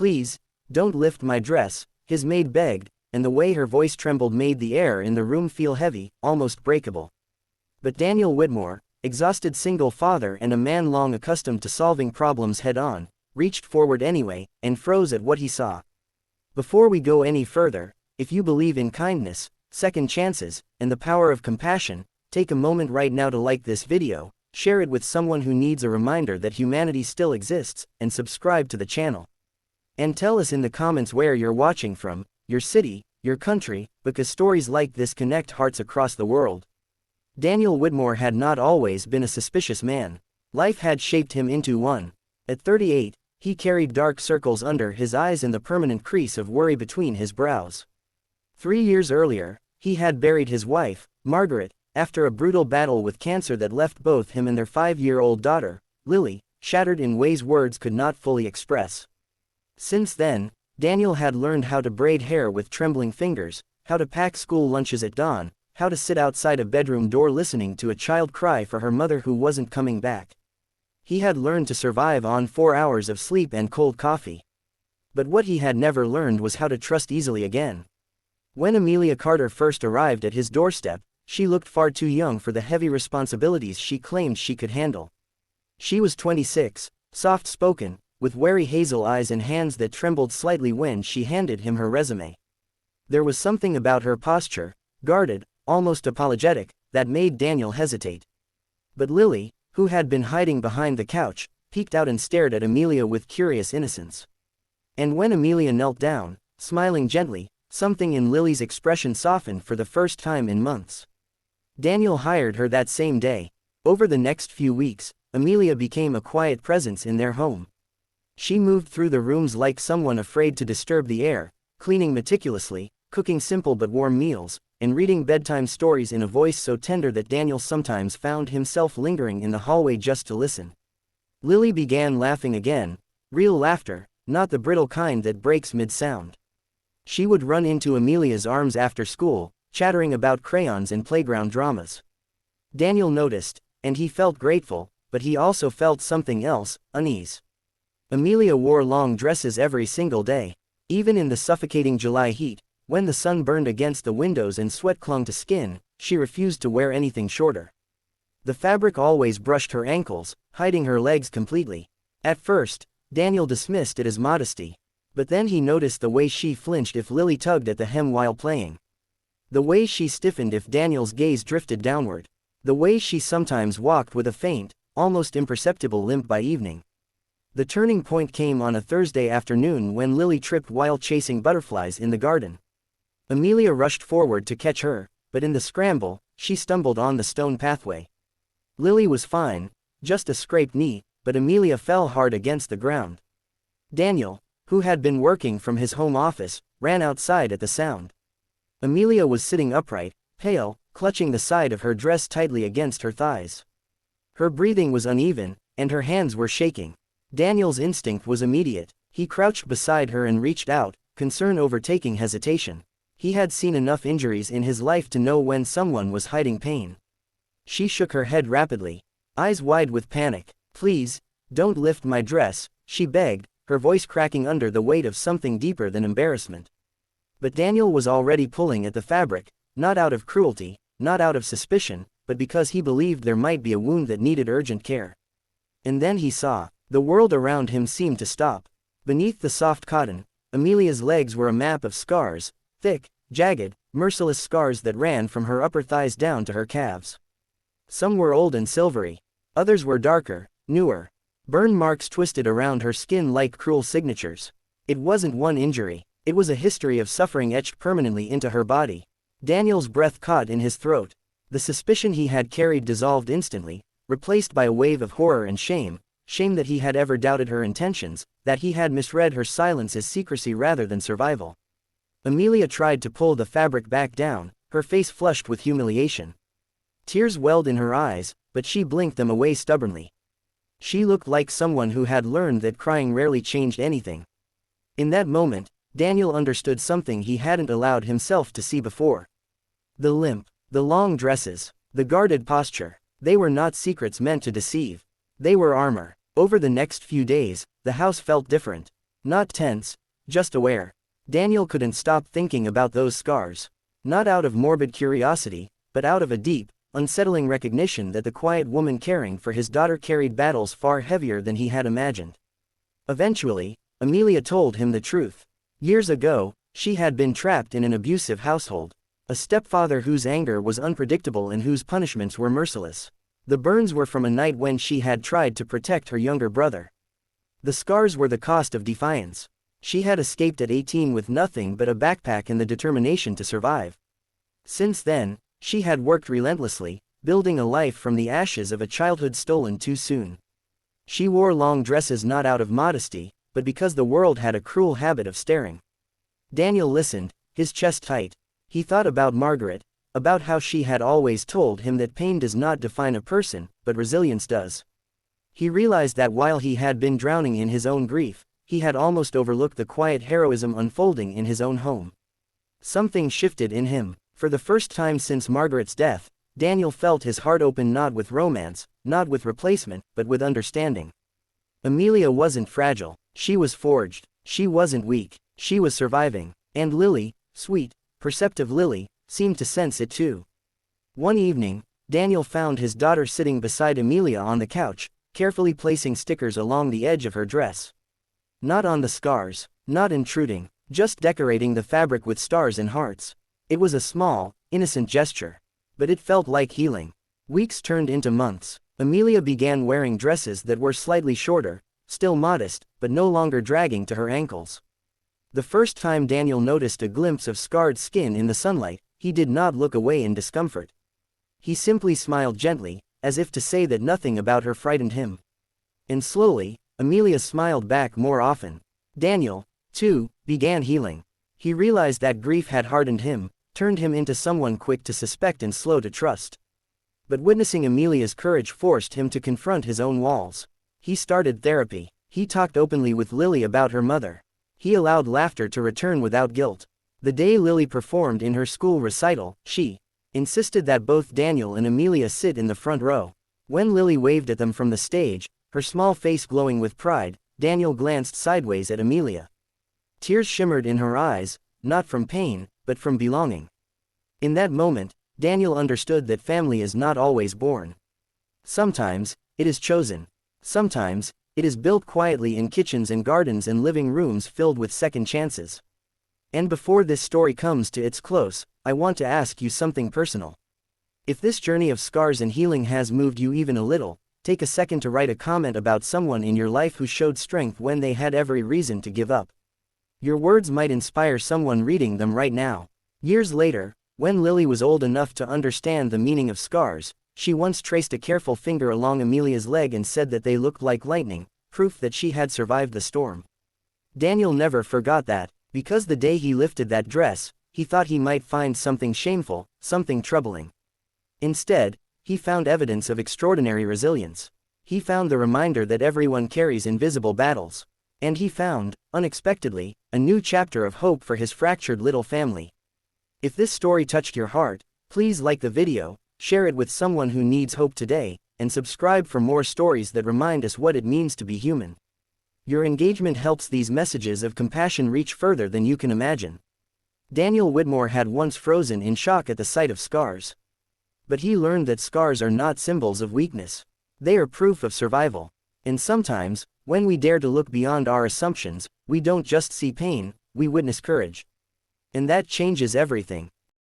"Please, don't lift my dress," his maid begged, and the way her voice trembled made the air in the room feel heavy, almost breakable. But Daniel Whitmore, exhausted single father and a man long accustomed to solving problems head-on, reached forward anyway, and froze at what he saw. Before we go any further, if you believe in kindness, second chances, and the power of compassion, take a moment right now to like this video, share it with someone who needs a reminder that humanity still exists, and subscribe to the channel. And tell us in the comments where you're watching from, your city, your country, because stories like this connect hearts across the world. Daniel Whitmore had not always been a suspicious man. Life had shaped him into one. At 38, he carried dark circles under his eyes and the permanent crease of worry between his brows. 3 years earlier, he had buried his wife, Margaret, after a brutal battle with cancer that left both him and their 5-year-old daughter, Lily, shattered in ways words could not fully express. Since then, Daniel had learned how to braid hair with trembling fingers, how to pack school lunches at dawn, how to sit outside a bedroom door listening to a child cry for her mother who wasn't coming back. He had learned to survive on 4 hours of sleep and cold coffee. But what he had never learned was how to trust easily again. When Amelia Carter first arrived at his doorstep, she looked far too young for the heavy responsibilities she claimed she could handle. She was 26, soft-spoken, with wary hazel eyes and hands that trembled slightly when she handed him her resume. There was something about her posture, guarded, almost apologetic, that made Daniel hesitate. But Lily, who had been hiding behind the couch, peeked out and stared at Amelia with curious innocence. And when Amelia knelt down, smiling gently, something in Lily's expression softened for the first time in months. Daniel hired her that same day. Over the next few weeks, Amelia became a quiet presence in their home. She moved through the rooms like someone afraid to disturb the air, cleaning meticulously, cooking simple but warm meals, and reading bedtime stories in a voice so tender that Daniel sometimes found himself lingering in the hallway just to listen. Lily began laughing again, real laughter, not the brittle kind that breaks mid-sound. She would run into Amelia's arms after school, chattering about crayons and playground dramas. Daniel noticed, and he felt grateful, but he also felt something else, unease. Amelia wore long dresses every single day. Even in the suffocating July heat, when the sun burned against the windows and sweat clung to skin, she refused to wear anything shorter. The fabric always brushed her ankles, hiding her legs completely. At first, Daniel dismissed it as modesty. But then he noticed the way she flinched if Lily tugged at the hem while playing. The way she stiffened if Daniel's gaze drifted downward. The way she sometimes walked with a faint, almost imperceptible limp by evening. The turning point came on a Thursday afternoon when Lily tripped while chasing butterflies in the garden. Amelia rushed forward to catch her, but in the scramble, she stumbled on the stone pathway. Lily was fine, just a scraped knee, but Amelia fell hard against the ground. Daniel, who had been working from his home office, ran outside at the sound. Amelia was sitting upright, pale, clutching the side of her dress tightly against her thighs. Her breathing was uneven, and her hands were shaking. Daniel's instinct was immediate. He crouched beside her and reached out, concern overtaking hesitation. He had seen enough injuries in his life to know when someone was hiding pain. She shook her head rapidly, eyes wide with panic. "Please, don't lift my dress," she begged, her voice cracking under the weight of something deeper than embarrassment. But Daniel was already pulling at the fabric, not out of cruelty, not out of suspicion, but because he believed there might be a wound that needed urgent care. And then he saw. The world around him seemed to stop. Beneath the soft cotton, Amelia's legs were a map of scars, thick, jagged, merciless scars that ran from her upper thighs down to her calves. Some were old and silvery. Others were darker, newer. Burn marks twisted around her skin like cruel signatures. It wasn't one injury. It was a history of suffering etched permanently into her body. Daniel's breath caught in his throat. The suspicion he had carried dissolved instantly, replaced by a wave of horror and shame. Shame that he had ever doubted her intentions, that he had misread her silence as secrecy rather than survival. Amelia tried to pull the fabric back down, her face flushed with humiliation. Tears welled in her eyes, but she blinked them away stubbornly. She looked like someone who had learned that crying rarely changed anything. In that moment, Daniel understood something he hadn't allowed himself to see before. The limp, the long dresses, the guarded posture, they were not secrets meant to deceive. They were armor. Over the next few days, the house felt different. Not tense, just aware. Daniel couldn't stop thinking about those scars. Not out of morbid curiosity, but out of a deep, unsettling recognition that the quiet woman caring for his daughter carried battles far heavier than he had imagined. Eventually, Amelia told him the truth. Years ago, she had been trapped in an abusive household. A stepfather whose anger was unpredictable and whose punishments were merciless. The burns were from a night when she had tried to protect her younger brother. The scars were the cost of defiance. She had escaped at 18 with nothing but a backpack and the determination to survive. Since then, she had worked relentlessly, building a life from the ashes of a childhood stolen too soon. She wore long dresses not out of modesty, but because the world had a cruel habit of staring. Daniel listened, his chest tight. He thought about Margaret, about how she had always told him that pain does not define a person, but resilience does. He realized that while he had been drowning in his own grief, he had almost overlooked the quiet heroism unfolding in his own home. Something shifted in him. For the first time since Margaret's death, Daniel felt his heart open not with romance, not with replacement, but with understanding. Amelia wasn't fragile, she was forged. She wasn't weak, she was surviving. And Lily, sweet, perceptive Lily, seemed to sense it too. One evening, Daniel found his daughter sitting beside Amelia on the couch, carefully placing stickers along the edge of her dress. Not on the scars, not intruding, just decorating the fabric with stars and hearts. It was a small, innocent gesture. But it felt like healing. Weeks turned into months. Amelia began wearing dresses that were slightly shorter, still modest, but no longer dragging to her ankles. The first time Daniel noticed a glimpse of scarred skin in the sunlight, he did not look away in discomfort. He simply smiled gently, as if to say that nothing about her frightened him. And slowly, Amelia smiled back more often. Daniel, too, began healing. He realized that grief had hardened him, turned him into someone quick to suspect and slow to trust. But witnessing Amelia's courage forced him to confront his own walls. He started therapy. He talked openly with Lily about her mother. He allowed laughter to return without guilt. The day Lily performed in her school recital, she insisted that both Daniel and Amelia sit in the front row. When Lily waved at them from the stage, her small face glowing with pride, Daniel glanced sideways at Amelia. Tears shimmered in her eyes, not from pain, but from belonging. In that moment, Daniel understood that family is not always born. Sometimes, it is chosen. Sometimes, it is built quietly in kitchens and gardens and living rooms filled with second chances. And before this story comes to its close, I want to ask you something personal. If this journey of scars and healing has moved you even a little, take a second to write a comment about someone in your life who showed strength when they had every reason to give up. Your words might inspire someone reading them right now. Years later, when Lily was old enough to understand the meaning of scars, she once traced a careful finger along Amelia's leg and said that they looked like lightning, proof that she had survived the storm. Daniel never forgot that, because the day he lifted that dress, he thought he might find something shameful, something troubling. Instead, he found evidence of extraordinary resilience. He found the reminder that everyone carries invisible battles. And he found, unexpectedly, a new chapter of hope for his fractured little family. If this story touched your heart, please like the video, share it with someone who needs hope today, and subscribe for more stories that remind us what it means to be human. Your engagement helps these messages of compassion reach further than you can imagine. Daniel Whitmore had once frozen in shock at the sight of scars. But he learned that scars are not symbols of weakness. They are proof of survival. And sometimes, when we dare to look beyond our assumptions, we don't just see pain, we witness courage. And that changes everything.